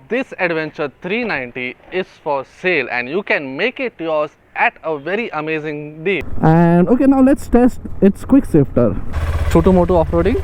this Adventure 390 is for sale and you can make it yours at a very amazing deal. And okay, now let's test its quick shifter. Choto-moto off-roading.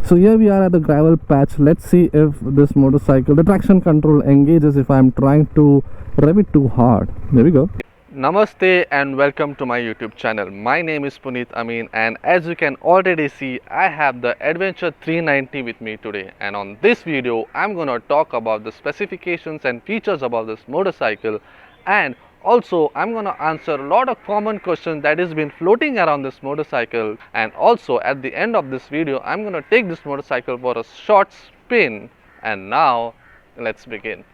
So here we are at the gravel patch. Let's see if this motorcycle, the traction control engages if I'm trying to rev it too hard. There we go. Namaste and welcome to my YouTube channel. My name is Puneet Amin and as you can already see, I have the Adventure 390 with me today, and on this video I'm gonna talk about the specifications and features about this motorcycle, and also I'm gonna answer a lot of common questions that has been floating around this motorcycle, and also at the end of this video I'm gonna take this motorcycle for a short spin. And now let's begin.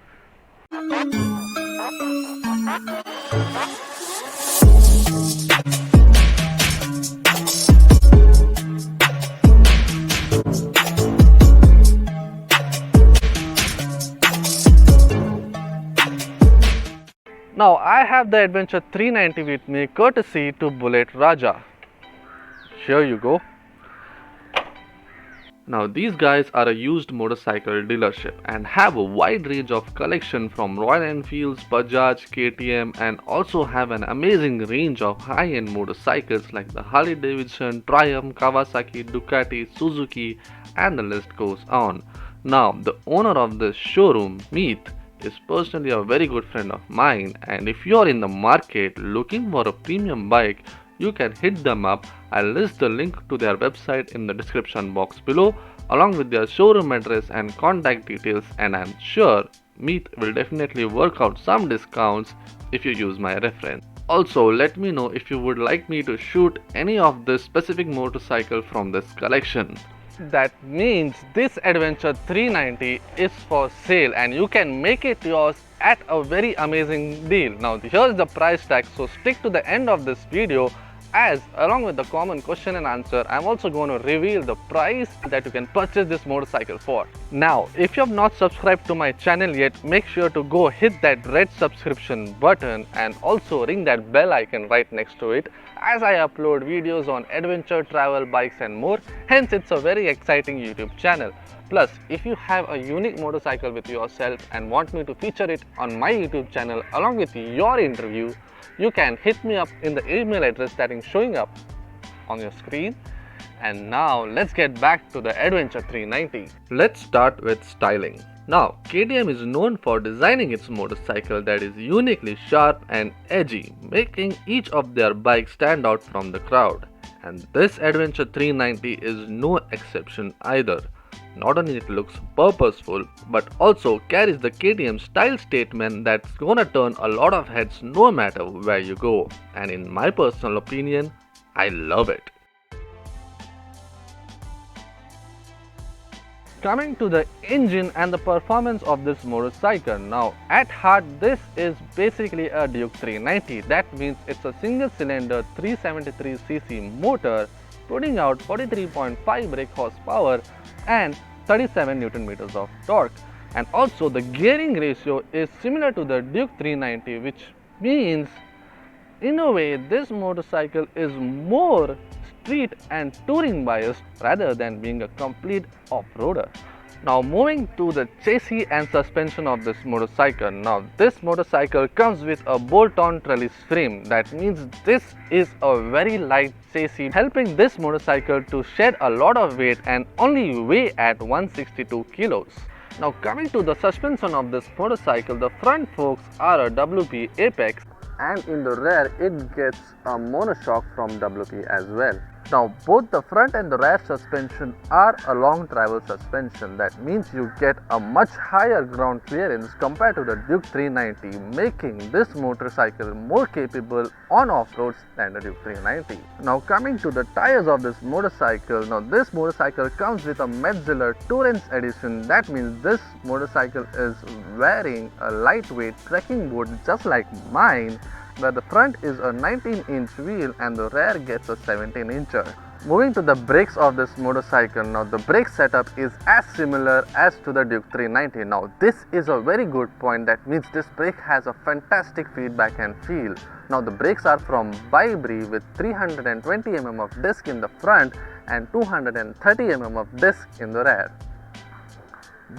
Now I have the Adventure 390 with me courtesy to Bullet Raja. Here you go. Now these guys are a used motorcycle dealership and have a wide range of collection from Royal Enfields, Bajaj, KTM, and also have an amazing range of high-end motorcycles like the Harley Davidson, Triumph, Kawasaki, Ducati, Suzuki, and the list goes on. Now the owner of this showroom, Meet, is personally a very good friend of mine, and if you are in the market looking for a premium bike, you can hit them up. I'll list the link to their website in the description box below along with their showroom address and contact details, and I'm sure Meet will definitely work out some discounts if you use my reference. Also, let me know if you would like me to shoot any of this specific motorcycle from this collection. That means this Adventure 390 is for sale and you can make it yours at a very amazing deal. Now here's the price tag, so stick to the end of this video, as along with the common question and answer, I'm also going to reveal the price that you can purchase this motorcycle for. Now, if you have not subscribed to my channel yet, make sure to go hit that red subscription button and also ring that bell icon right next to it, as I upload videos on adventure, travel, bikes and more. Hence, it's a very exciting YouTube channel. Plus, if you have a unique motorcycle with yourself and want me to feature it on my YouTube channel along with your interview, you can hit me up in the email address that is showing up on your screen. And now let's get back to the Adventure 390. Let's start with styling. Now, KTM is known for designing its motorcycle that is uniquely sharp and edgy, making each of their bikes stand out from the crowd. And this Adventure 390 is no exception either. Not only it looks purposeful, but also carries the KTM style statement that's gonna turn a lot of heads no matter where you go. And in my personal opinion, I love it. Coming to the engine and the performance of this motorcycle. Now at heart, this is basically a Duke 390. That means it's a single cylinder 373cc motor putting out 43.5 brake horsepower and 37 Newton meters of torque. And also the gearing ratio is similar to the Duke 390, which means in a way this motorcycle is more street and touring biased rather than being a complete off-roader. Now moving to the chassis and suspension of this motorcycle. Now this motorcycle comes with a bolt-on trellis frame. That means this is a very light chassis, helping this motorcycle to shed a lot of weight and only weigh at 162 kilos. Now coming to the suspension of this motorcycle, the front forks are a WP Apex and in the rear it gets a monoshock from WP as well. Now both the front and the rear suspension are a long travel suspension. That means you get a much higher ground clearance compared to the Duke 390, making this motorcycle more capable on off-roads than the Duke 390. Now coming to the tires of this motorcycle. Now this motorcycle comes with a Metzeler Tourance edition. That means this motorcycle is wearing a lightweight trekking boot just like mine, where the front is a 19-inch wheel and the rear gets a 17-incher. Moving to the brakes of this motorcycle. Now the brake setup is as similar as to the Duke 390. Now this is a very good point. That means this brake has a fantastic feedback and feel. Now the brakes are from Vibri with 320 mm of disc in the front and 230 mm of disc in the rear.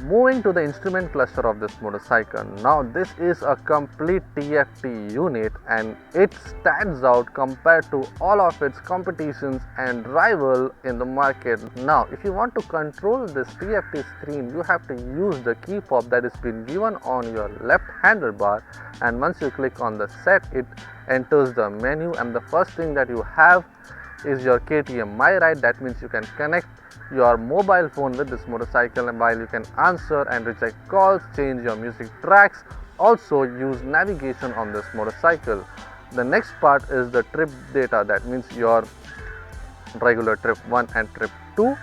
Moving to the instrument cluster of this motorcycle, now this is a complete TFT unit and it stands out compared to all of its competitions and rival in the market. Now if you want to control this TFT screen, you have to use the key fob that has been given on your left handlebar, and once you click on the set, it enters the menu, and the first thing that you have is your KTM MyRide. That means you can connect your mobile phone with this motorcycle, and while you can answer and reject calls, change your music tracks, also use navigation on this motorcycle. The next part is the trip data. That means your regular trip 1 and trip 2.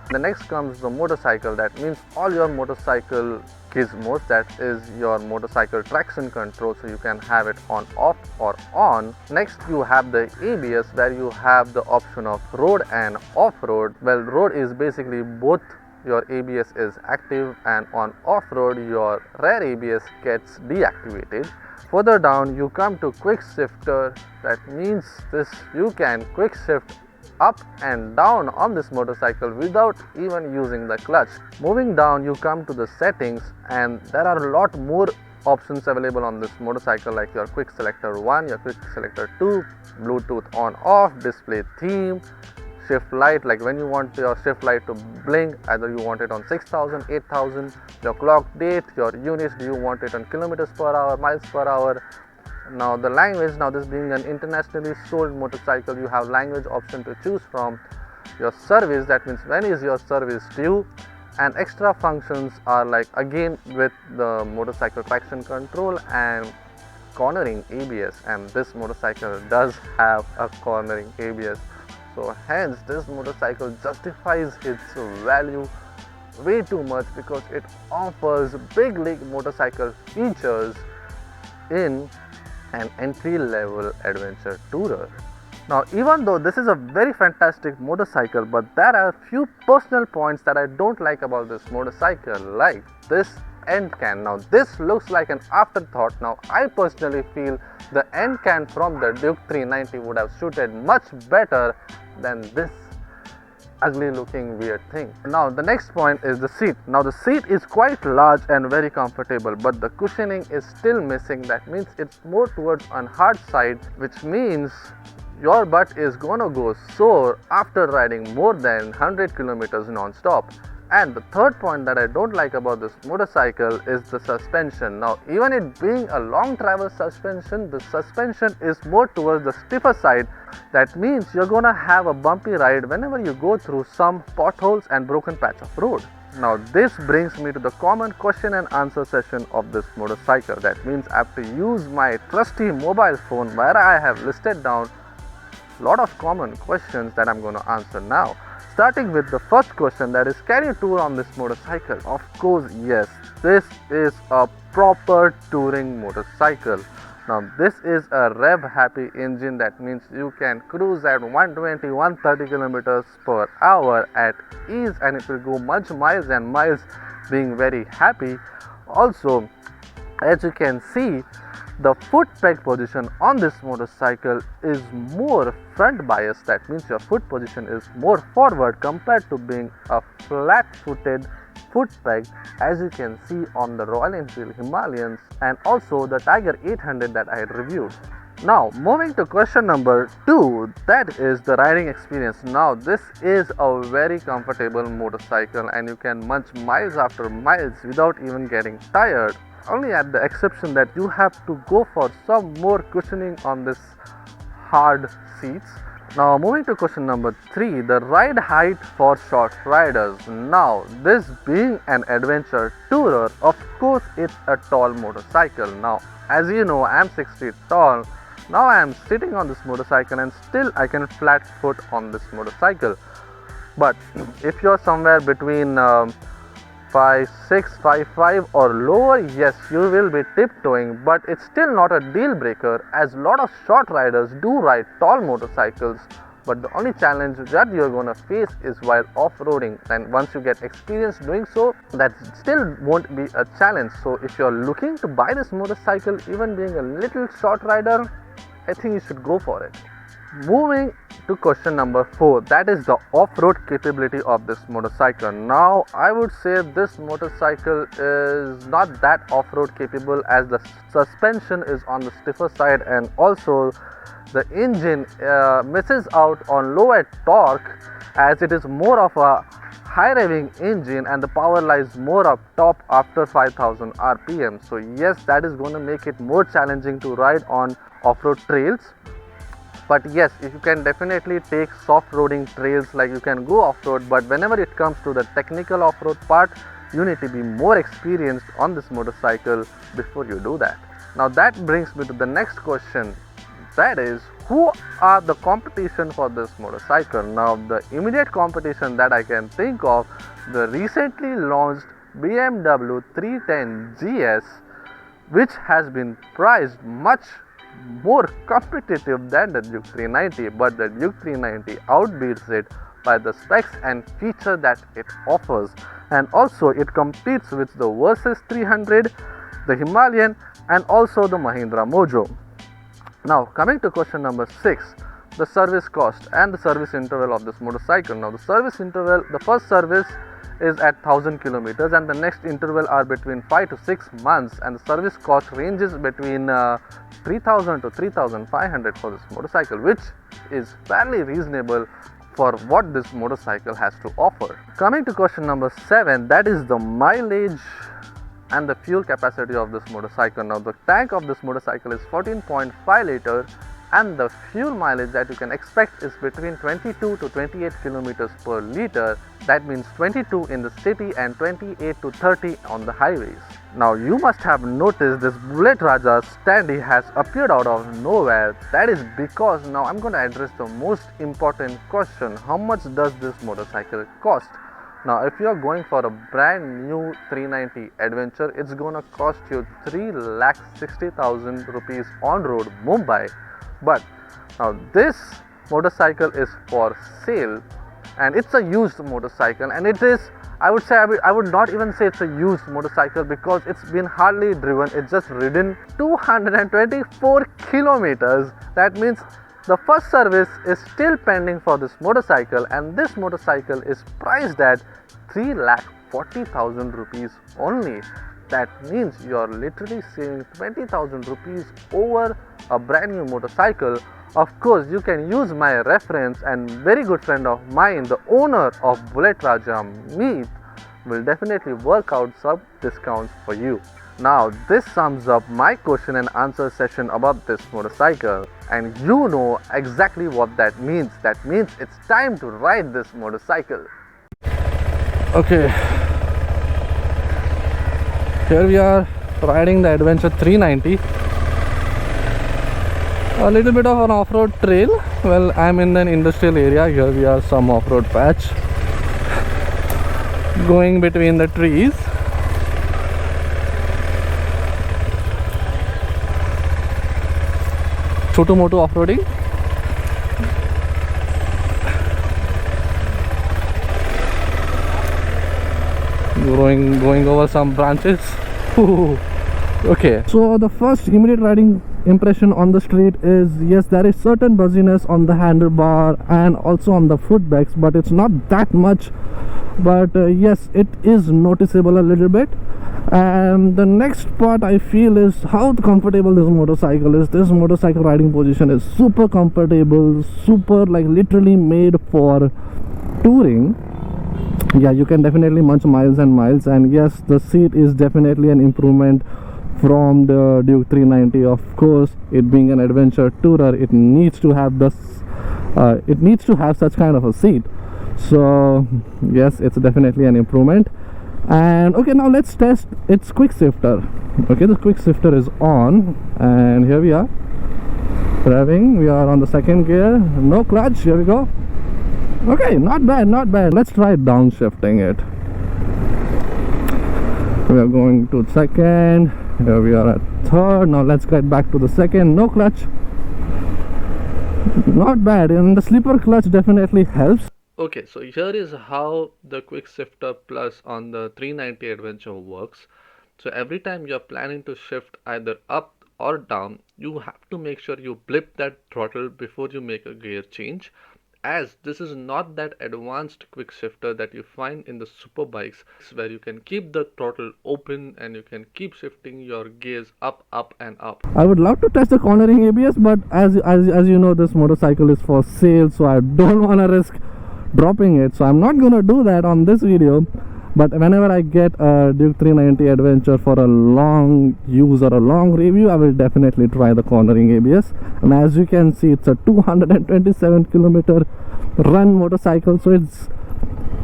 The next comes the motorcycle. That means all your motorcycle gizmos, that is your motorcycle traction control, so you can have it on, off or on. Next you have the ABS, where you have the option of road and off-road. Well, road is basically both your ABS is active, and on off-road your rear ABS gets deactivated. Further down you come to quick shifter. That means this you can quick shift up and down on this motorcycle without even using the clutch. Moving down you come to the settings, and there are a lot more options available on this motorcycle, like your quick selector 1, your quick selector 2, Bluetooth on off, display theme, shift light, like when you want your shift light to blink, either you want it on 6000, 8000, your clock date, your units, do you want it on kilometers per hour, miles per hour. Now the language, now this being an internationally sold motorcycle, you have language option to choose from. Your service, that means when is your service due, and extra functions are like again with the motorcycle traction control and cornering ABS, and this motorcycle does have a cornering ABS, so hence this motorcycle justifies its value way too much, because it offers big league motorcycle features in an entry-level adventure tourer. Now even though this is a very fantastic motorcycle, but there are a few personal points that I don't like about this motorcycle, like this end can. Now this looks like an afterthought. Now I personally feel the end can from the Duke 390 would have suited much better than this ugly looking weird thing. Now the next point is the seat. Now the seat is quite large and very comfortable, but the cushioning is still missing. That means it's more towards on hard side, which means your butt is gonna go sore after riding more than 100 kilometers non-stop. And the third point that I don't like about this motorcycle is the suspension. Now even it being a long travel suspension, the suspension is more towards the stiffer side. That means you're gonna have a bumpy ride whenever you go through some potholes and broken patch of road. Now this brings me to the common question and answer session of this motorcycle. That means I have to use my trusty mobile phone, where I have listed down a lot of common questions that I'm going to answer now. Starting with the first question, that is, can you tour on this motorcycle? Of course yes, this is a proper touring motorcycle. Now this is a rev happy engine. That means you can cruise at 120, 130 kilometers per hour at ease, and it will go much miles and miles being very happy. Also, as you can see, the foot peg position on this motorcycle is more front biased. That means your foot position is more forward compared to being a flat footed foot peg, as you can see on the Royal Enfield Himalayans and also the Tiger 800 that I had reviewed. Now moving to question number 2, that is the riding experience. Now this is a very comfortable motorcycle and you can munch miles after miles without even getting tired, only at the exception that you have to go for some more cushioning on this hard seats. Now moving to question number 3, the ride height for short riders. Now this being an adventure tourer, of course it's a tall motorcycle. Now as you know, I am 6 feet tall. Now I am sitting on this motorcycle and still I can flat foot on this motorcycle. But if you're somewhere between 5'6", 5'5" or lower, yes, you will be tiptoeing, but it's still not a deal breaker, as a lot of short riders do ride tall motorcycles. But the only challenge that you're gonna face is while off-roading, and once you get experience doing so, that still won't be a challenge. So if you're looking to buy this motorcycle, even being a little short rider, I think you should go for it. Moving to question number 4, that is the off-road capability of this motorcycle. Now I would say this motorcycle is not that off-road capable, as the suspension is on the stiffer side, and also the engine misses out on lower torque, as it is more of a high revving engine and the power lies more up top after 5000 rpm. So yes, that is going to make it more challenging to ride on off-road trails. But yes, if you can definitely take soft roading trails, like you can go off-road, but whenever it comes to the technical off-road part, you need to be more experienced on this motorcycle before you do that. Now that brings me to the next question, that is, who are the competition for this motorcycle? Now the immediate competition that I can think of, the recently launched BMW 310 GS, which has been priced much more competitive than the Duke 390, but the Duke 390 outbids it by the specs and feature that it offers, and also it competes with the Versys 300, the Himalayan, and also the Mahindra Mojo. Now coming to question number 6, the service cost and the service interval of this motorcycle. Now the service interval, the first service is at 1000 kilometers and the next interval are between 5 to 6 months, and the service cost ranges between 3000 to 3500 for this motorcycle, which is fairly reasonable for what this motorcycle has to offer. Coming to question number 7, that is the mileage and the fuel capacity of this motorcycle. Now the tank of this motorcycle is 14.5 liter and the fuel mileage that you can expect is between 22 to 28 kilometers per liter. That means 22 in the city and 28 to 30 on the highways. Now you must have noticed this Bullet Raja standee has appeared out of nowhere. That is because now I'm going to address the most important question: how much does this motorcycle cost? Now if you are going for a brand new 390 Adventure, it's gonna cost you 3,60,000 rupees on road Mumbai. But now this motorcycle is for sale and it's a used motorcycle, and it is, I would say, I would not even say it's a used motorcycle because it's been hardly driven. It's just ridden 224 kilometers. That means the first service is still pending for this motorcycle, and this motorcycle is priced at 3,40,000 rupees only. That means you are literally saving 20,000 rupees over a brand new motorcycle. Of course, you can use my reference, and very good friend of mine, the owner of Bullet Raja, Meet, will definitely work out some discounts for you. Now this sums up my question and answer session about this motorcycle, and you know exactly what that means. That means it's time to ride this motorcycle. Okay, here we are riding the Adventure 390. A little bit of an off-road trail. Well, I'm in an industrial area. Here we are, some off-road patch going between the trees. Chotu motu off-roading. Going over some branches. Okay, so the first immediate riding impression on the street is, yes, there is certain buzziness on the handlebar and also on the foot pegs, but it's not that much. But yes, it is noticeable a little bit. And the next part I feel is how comfortable this motorcycle is. This motorcycle riding position is super comfortable, super, like, literally made for touring. Yeah, you can definitely munch miles and miles. And yes, the seat is definitely an improvement from the Duke 390. Of course, it being an adventure tourer, it needs to have this it needs to have such kind of a seat. So yes, it's definitely an improvement. And okay, now let's test its quick shifter. Okay, the quick shifter is on, and here we are driving. We are on the second gear, no clutch. Here we go. Okay, not bad, not bad. Let's try downshifting it. We are going to second. Here we are at third. Now let's get back to the second. No clutch. Not bad, and the slipper clutch definitely helps. Okay, so here is how the quick shifter plus on the 390 Adventure works. So every time you're planning to shift either up or down, you have to make sure you blip that throttle before you make a gear change. as this is not that advanced quick shifter that you find in the super bikes, where you can keep the throttle open and you can keep shifting your gears up and up. I would love to test the cornering ABS, but as you know, this motorcycle is for sale, so I don't want to risk dropping it, so I'm not gonna do that on this video. But whenever I get a Duke 390 Adventure for a long use or a long review, I will definitely try the cornering ABS. And as you can see, it's a 227 kilometer run motorcycle, so it's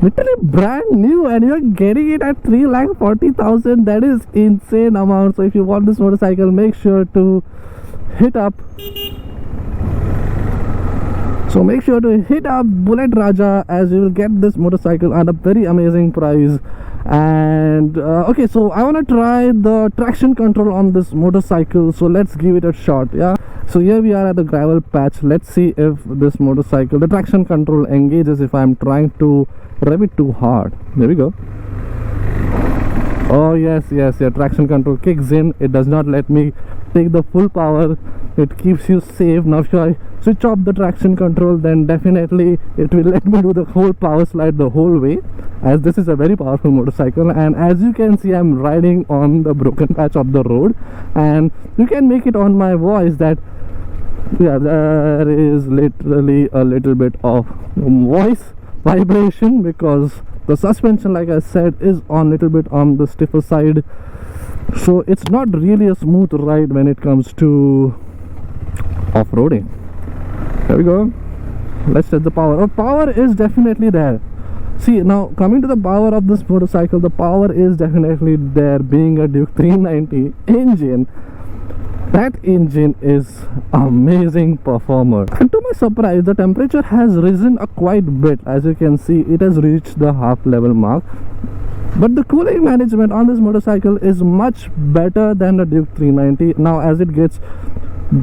literally brand new, and you're getting it at 3,40,000. That is insane amount. So if you want this motorcycle, make sure to hit up Bullet Raja, as you will get this motorcycle at a very amazing price. And okay, so I want to try the traction control on this motorcycle, so let's give it a shot. Yeah, so here we are at the gravel patch. Let's see if this motorcycle, the traction control engages if I'm trying to rev it too hard. There we go. Oh yes, traction control kicks in. It does not let me take the full power. It keeps you safe. Now if I switch off the traction control, then definitely it will let me do the whole power slide the whole way, as this is a very powerful motorcycle. And as you can see, I'm riding on the broken patch of the road, and you can make it on my voice that yeah, there is literally a little bit of voice vibration, because the suspension, like I said, is on little bit on the stiffer side, so it's not really a smooth ride when it comes to off-roading. There we go. Let's test the power. Oh, power is definitely there. See, now coming to the power of this motorcycle, the power is definitely there. Being a Duke 390 engine, that engine is amazing performer. And to my surprise, the temperature has risen a quite bit. As you can see, it has reached the half level mark. But the cooling management on this motorcycle is much better than the Duke 390. Now as it gets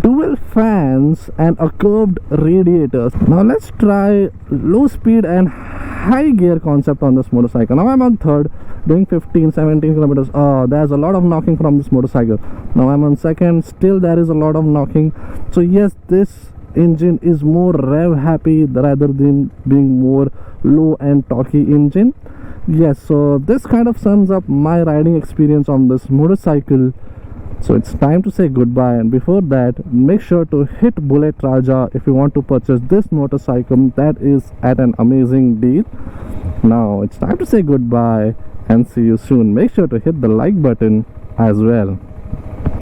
dual fans and a curved radiators. Now let's try low speed and high gear concept on this motorcycle. Now I'm on third, doing 15-17 kilometers. Oh, there's a lot of knocking from this motorcycle. Now I'm on second, still there is a lot of knocking. So yes, this engine is more rev happy rather than being more low and torquey engine. Yes, so this kind of sums up my riding experience on this motorcycle. So it's time to say goodbye, and before that, make sure to hit Bullet Raja if you want to purchase this motorcycle. That is at an amazing deal. Now it's time to say goodbye and see you soon. Make sure to hit the like button as well.